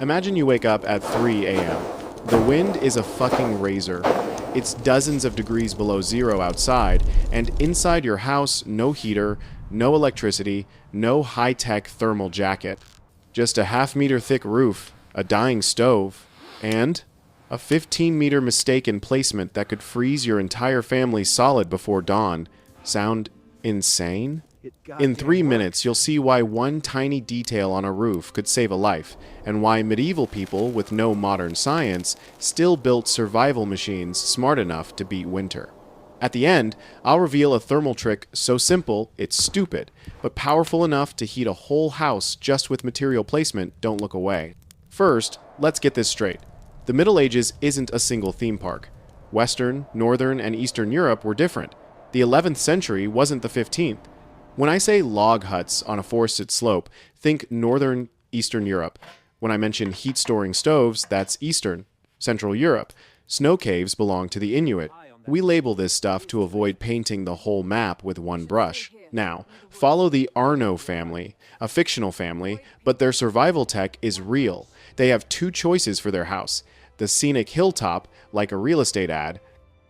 Imagine you wake up at 3 a.m. The wind is a fucking razor. It's dozens of degrees below zero outside, and inside your house, no heater, no electricity, no high-tech thermal jacket. Just a half-meter thick roof, a dying stove, and a 15-meter mistake in placement that could freeze your entire family solid before dawn. Sound insane? In 3 minutes, you'll see why one tiny detail on a roof could save a life, and why medieval people with no modern science still built survival machines smart enough to beat winter. At the end, I'll reveal a thermal trick so simple it's stupid, but powerful enough to heat a whole house just with material placement. Don't look away. First, let's get this straight. The Middle Ages isn't a single theme park. Western, Northern, and Eastern Europe were different. The 11th century wasn't the 15th. When I say log huts on a forested slope, think Northern Eastern Europe. When I mention heat-storing stoves, that's Eastern, Central Europe. Snow caves belong to the Inuit. We label this stuff to avoid painting the whole map with one brush. Now, follow the Arno family, a fictional family, but their survival tech is real. They have two choices for their house: the scenic hilltop, like a real estate ad,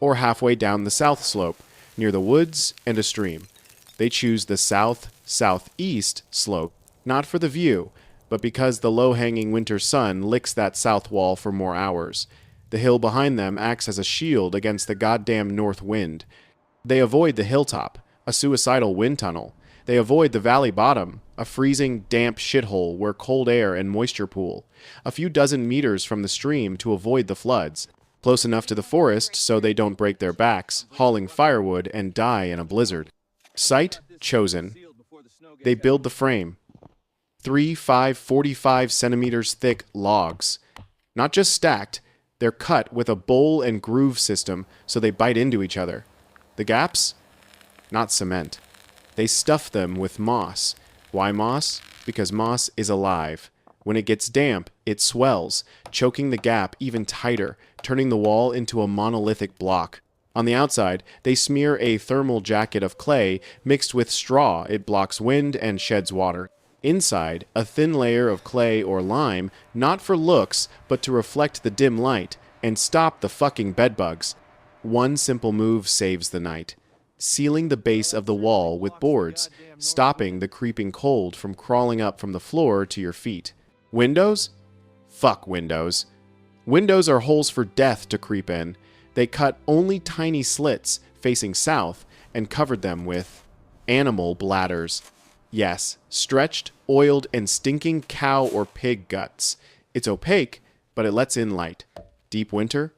or halfway down the south slope, near the woods and a stream. They choose the south-southeast slope, not for the view, but because the low-hanging winter sun licks that south wall for more hours. The hill behind them acts as a shield against the goddamn north wind. They avoid the hilltop, a suicidal wind tunnel. They avoid the valley bottom, a freezing, damp shithole where cold air and moisture pool. A few dozen meters from the stream to avoid the floods. Close enough to the forest so they don't break their backs, hauling firewood and die in a blizzard. Site chosen. They build the frame. 3, 5, 45 centimeters thick logs. Not just stacked, they're cut with a bowl and groove system so they bite into each other. The gaps? Not cement. They stuff them with moss. Why moss? Because moss is alive. When it gets damp, it swells, choking the gap even tighter, turning the wall into a monolithic block. On the outside, they smear a thermal jacket of clay mixed with straw. It blocks wind and sheds water. Inside, a thin layer of clay or lime, not for looks, but to reflect the dim light and stop the fucking bedbugs. One simple move saves the night. Sealing the base of the wall with boards, stopping the creeping cold from crawling up from the floor to your feet. Windows? Fuck windows. Windows are holes for death to creep in. They cut only tiny slits facing south and covered them with animal bladders. Yes, stretched, oiled, and stinking cow or pig guts. It's opaque, but it lets in light. Deep winter?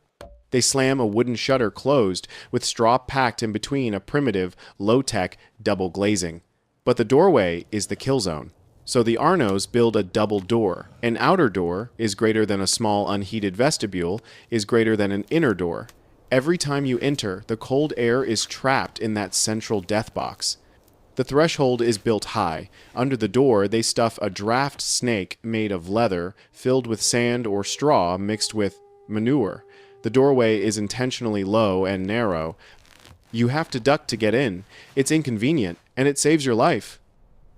They slam a wooden shutter closed with straw packed in between a primitive, low-tech double glazing. But the doorway is the kill zone. So the Arnos build a double door. An outer door is greater than a small unheated vestibule, is greater than an inner door. Every time you enter, the cold air is trapped in that central death box. The threshold is built high. Under the door, they stuff a draft snake made of leather, filled with sand or straw mixed with manure. The doorway is intentionally low and narrow. You have to duck to get in. It's inconvenient, and it saves your life.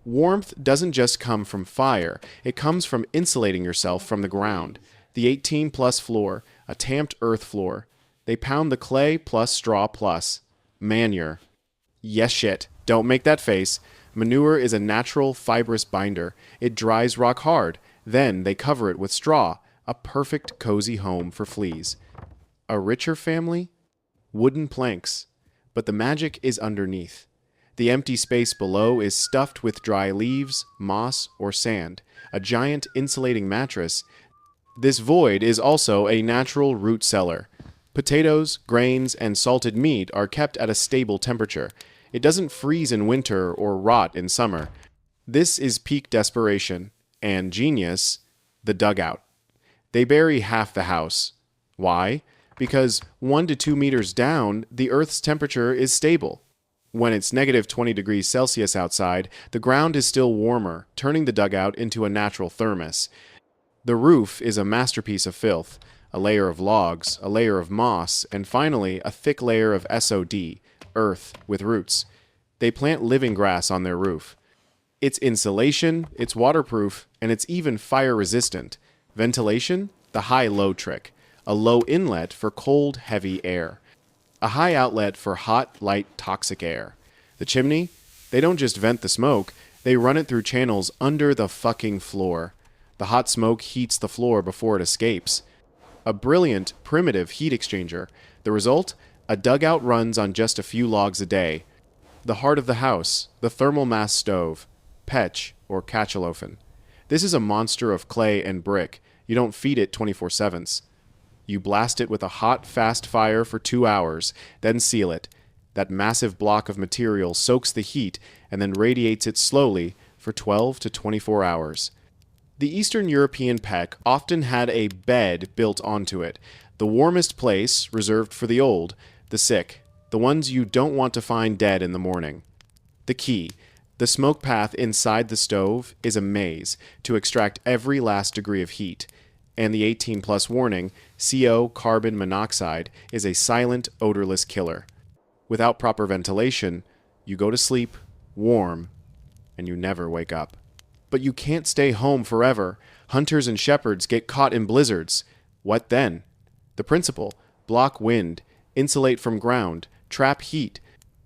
Warmth doesn't just come from fire. It comes from insulating yourself from the ground. The 18-plus floor, a tamped earth floor. They pound the clay plus straw plus manure. Yes shit, don't make that face. Manure is a natural fibrous binder. It dries rock hard. Then they cover it with straw. A perfect cozy home for fleas. A richer family? Wooden planks. But the magic is underneath. The empty space below is stuffed with dry leaves, moss, or sand. A giant insulating mattress. This void is also a natural root cellar. Potatoes, grains, and salted meat are kept at a stable temperature. It doesn't freeze in winter or rot in summer. This is peak desperation, and genius, the dugout. They bury half the house. Why? Because 1 to 2 meters down, the Earth's temperature is stable. When it's negative 20 degrees Celsius outside, the ground is still warmer, turning the dugout into a natural thermos. The roof is a masterpiece of filth. A layer of logs, a layer of moss, and finally a thick layer of SOD, earth with roots. They plant living grass on their roof. It's insulation, it's waterproof, and it's even fire resistant. Ventilation, the high-low trick. A low inlet for cold, heavy air. A high outlet for hot, light, toxic air. The chimney, they don't just vent the smoke, they run it through channels under the fucking floor. The hot smoke heats the floor before it escapes. A brilliant, primitive heat exchanger. The result? A dugout runs on just a few logs a day. The heart of the house, the thermal mass stove, Petch or Kachelofen. This is a monster of clay and brick. You don't feed it 24/7. You blast it with a hot, fast fire for 2 hours, then seal it. That massive block of material soaks the heat and then radiates it slowly for 12 to 24 hours. The Eastern European peck often had a bed built onto it, the warmest place reserved for the old, the sick, the ones you don't want to find dead in the morning. The key, the smoke path inside the stove, is a maze to extract every last degree of heat, and the 18+ warning, CO carbon monoxide, is a silent, odorless killer. Without proper ventilation, you go to sleep, warm, and you never wake up. But you can't stay home forever. Hunters and shepherds get caught in blizzards. What then? The principle: block wind, insulate from ground, trap heat.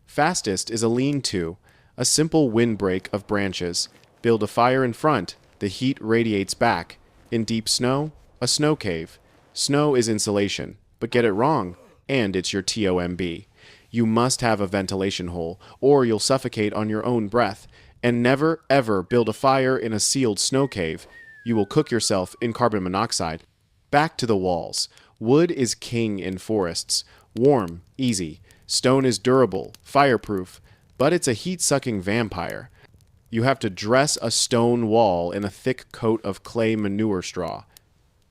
Fastest is a lean-to, a simple windbreak of branches. Build a fire in front, the heat radiates back. In deep snow, a snow cave. Snow is insulation, but get it wrong, and it's your TOMB. You must have a ventilation hole, or you'll suffocate on your own breath. And never, ever build a fire in a sealed snow cave. You will cook yourself in carbon monoxide. Back to the walls. Wood is king in forests. Warm, easy. Stone is durable, fireproof, but it's a heat-sucking vampire. You have to dress a stone wall in a thick coat of clay manure straw.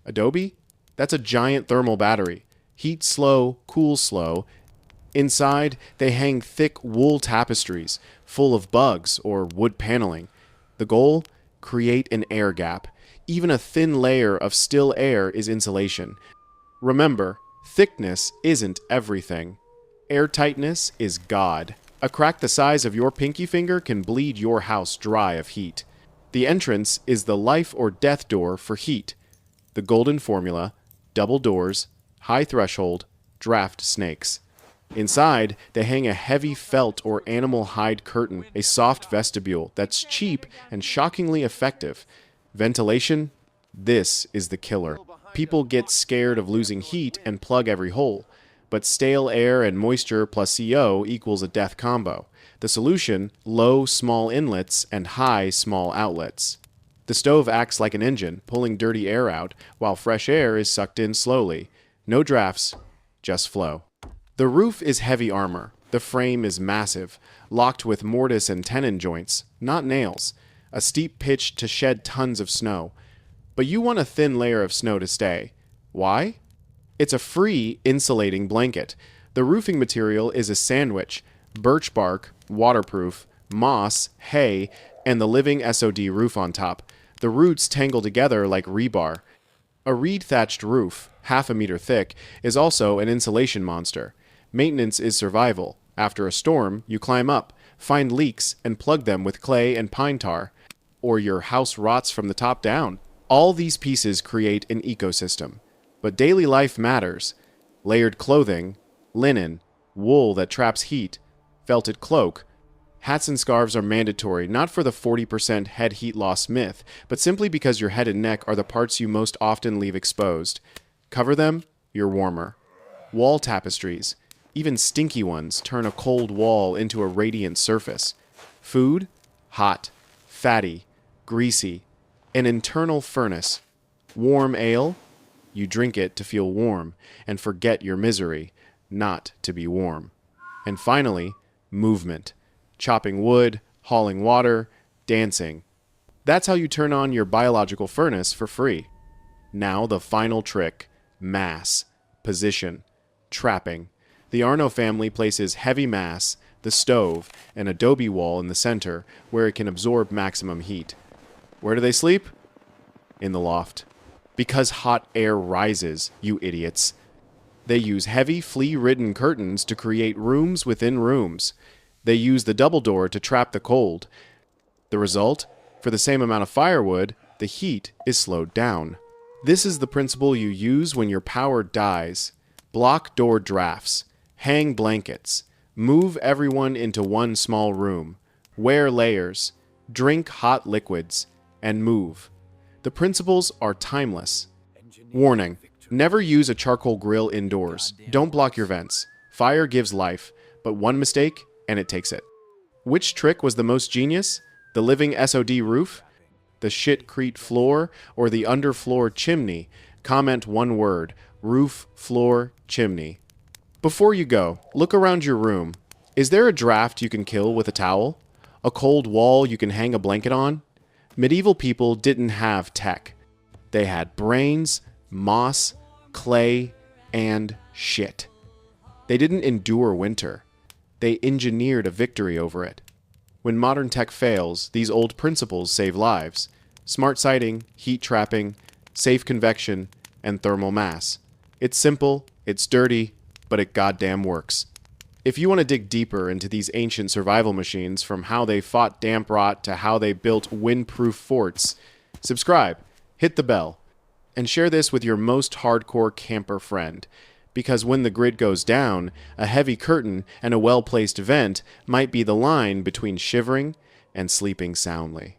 Adobe? That's a giant thermal battery. Heat slow, cool slow. Inside, they hang thick wool tapestries, full of bugs or wood paneling. The goal? Create an air gap. Even a thin layer of still air is insulation. Remember, thickness isn't everything. Airtightness is God. A crack the size of your pinky finger can bleed your house dry of heat. The entrance is the life or death door for heat. The golden formula: double doors, high threshold, draft snakes. Inside, they hang a heavy felt or animal hide curtain, a soft vestibule that's cheap and shockingly effective. Ventilation? This is the killer. People get scared of losing heat and plug every hole, but stale air and moisture plus CO equals a death combo. The solution: low, small inlets and high, small outlets. The stove acts like an engine, pulling dirty air out, while fresh air is sucked in slowly. No drafts, just flow. The roof is heavy armor. The frame is massive, locked with mortise and tenon joints, not nails. A steep pitch to shed tons of snow. But you want a thin layer of snow to stay. Why? It's a free insulating blanket. The roofing material is a sandwich: birch bark, waterproof, moss, hay, and the living SOD roof on top. The roots tangle together like rebar. A reed-thatched roof, half a meter thick, is also an insulation monster. Maintenance is survival. After a storm, you climb up, find leaks, and plug them with clay and pine tar. Or your house rots from the top down. All these pieces create an ecosystem. But daily life matters. Layered clothing, linen, wool that traps heat, felted cloak. Hats and scarves are mandatory, not for the 40% head heat loss myth, but simply because your head and neck are the parts you most often leave exposed. Cover them, you're warmer. Wall tapestries, even stinky ones, turn a cold wall into a radiant surface. Food? Hot, fatty, greasy. An internal furnace. Warm ale? You drink it to feel warm and forget your misery, not to be warm. And finally, movement. Chopping wood, hauling water, dancing. That's how you turn on your biological furnace for free. Now the final trick: mass, position, trapping. The Arno family places heavy mass, the stove, an adobe wall in the center where it can absorb maximum heat. Where do they sleep? In the loft. Because hot air rises, you idiots. They use heavy, flea-ridden curtains to create rooms within rooms. They use the double door to trap the cold. The result? For the same amount of firewood, the heat is slowed down. This is the principle you use when your power dies. Block door drafts, hang blankets, move everyone into one small room, wear layers, drink hot liquids, and move. The principles are timeless. Warning: never use a charcoal grill indoors. Don't block your vents. Fire gives life, but one mistake and it takes it. Which trick was the most genius? The living SOD roof? The shitcrete floor? Or the underfloor chimney? Comment one word: roof, floor, chimney. Before you go, look around your room. Is there a draft you can kill with a towel? A cold wall you can hang a blanket on? Medieval people didn't have tech. They had brains, moss, clay, and shit. They didn't endure winter. They engineered a victory over it. When modern tech fails, these old principles save lives. Smart sighting, heat trapping, safe convection, and thermal mass. It's simple, it's dirty, but it goddamn works. If you want to dig deeper into these ancient survival machines, from how they fought damp rot to how they built windproof forts, subscribe, hit the bell, and share this with your most hardcore camper friend. Because when the grid goes down, a heavy curtain and a well-placed vent might be the line between shivering and sleeping soundly.